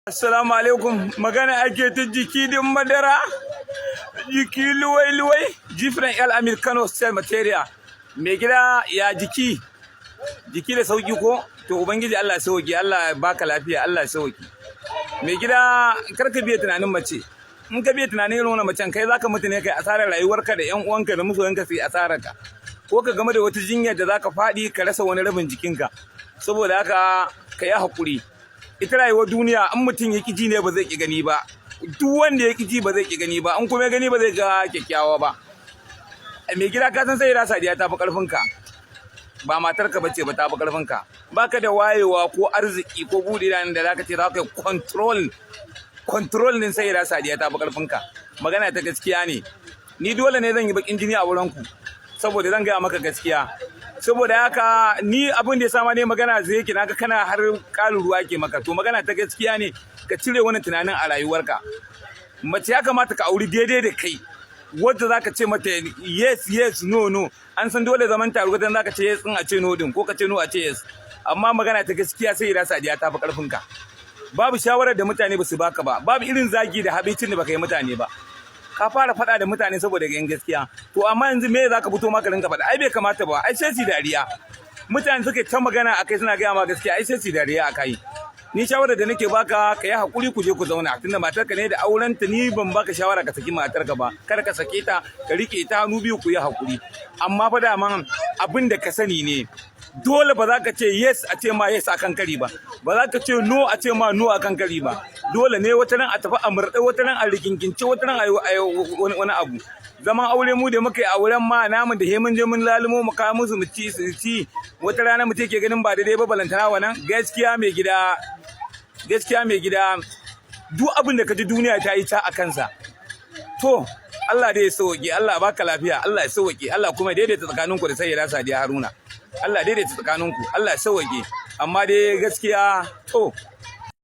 Assalamu alaikum. Magana ake ta jiki din madara, jiki luwai-luwai, jifran El Amir Kano State Material. Mai gida ya jiki da sauki ko? To Ubangiji Allah sauki, Allah baka lafiya, Allah sauki. Mai gida karka biya tunanin mace. In ka biya tunanin irin wannan macen kai zaka mutu ne kai asarar rayuwarka da ƴan uwanka da masoyanka sai asarar ka. Ko ka game da wata jinyar da zaka faɗi ka rasa wani rabin jikinka. Saboda haka ka yi haƙuri. Ita rayuwar duniya in mutum ya ƙi ji ne ba zai ƙi gani ba, duk wanda ya ƙi ji ba zai ƙi gani ba, in kuma ya gani ba zai ga kyakkyawa ba. Mai gida ka san sai Sadiya ta fi ƙarfinka, ba matarka ba ce ba ta fi ƙarfinka, baka da wayewa ko arziki ko buɗe da zaka ce za ka yi control din sai Sadiya ta fi ƙarfinka. Magana ta gaskiya ne, ni dole ne zan yi baƙin jini a wurin ku saboda zan gaya maka gaskiya. Saboda haka ni abin da ya sama ne magana zai yake naga kana har ƙarin ruwa ke maka, to magana ta gaskiya ne ka cire wani tunanin a rayuwarka. Mace ya kamata ka auri daidai da kai, wadda zaka ce mata yes no, an san dole zaman taro dan zaka ce yes din a ce no din, ko ka ce no a ce yes. Amma magana ta gaskiya sai Sadiya ta fi karfin ka. Babu shawarar da mutane ba su baka ba, babu irin zagi da habicin da baka yi mutane ba. Ka fara faɗa da mutane saboda ganin gaskiya, to amma yanzu me za ka fito maka rinka faɗa? Ai bai kamata ba, ai sai su dariya. Mutane suke ta magana akai suna gaya ma gaskiya, ai sai su dariya akai. Ni shawarar da nake baka ka yi hakuri ku je ku zauna, tunda matarka ne da aurenta, ni ban baka shawara ka saki matarka ba, kar ka sake ta, ka rike ta hannu biyu ku yi hakuri. Amma fa daman abin da ka sani ne, dole ba za ka ce yes a ce ma yes akan kari ba, ba za ka ce no a ce ma no akan kari ba. Dole ne wata nan a tafi a murɗe, wata nan a rigingince, wata nan a yi wani abu. Zaman aure mu da muka yi auren ma namu da hemun je mun lalumo mu kawo musu mu ci, wata rana mu ke ganin ba daidai ba, balantana wannan gaskiya mai gida duk abin da ka ji duniya ta yi ta a kansa. To Allah dai ya sauke, Allah baka lafiya, Allah ya sauke, Allah kuma daidaita tsakaninku da Sayyida Sadiya Haruna. Allah daidaita tsakaninku, Allah ya sauke. Amma dai gaskiya to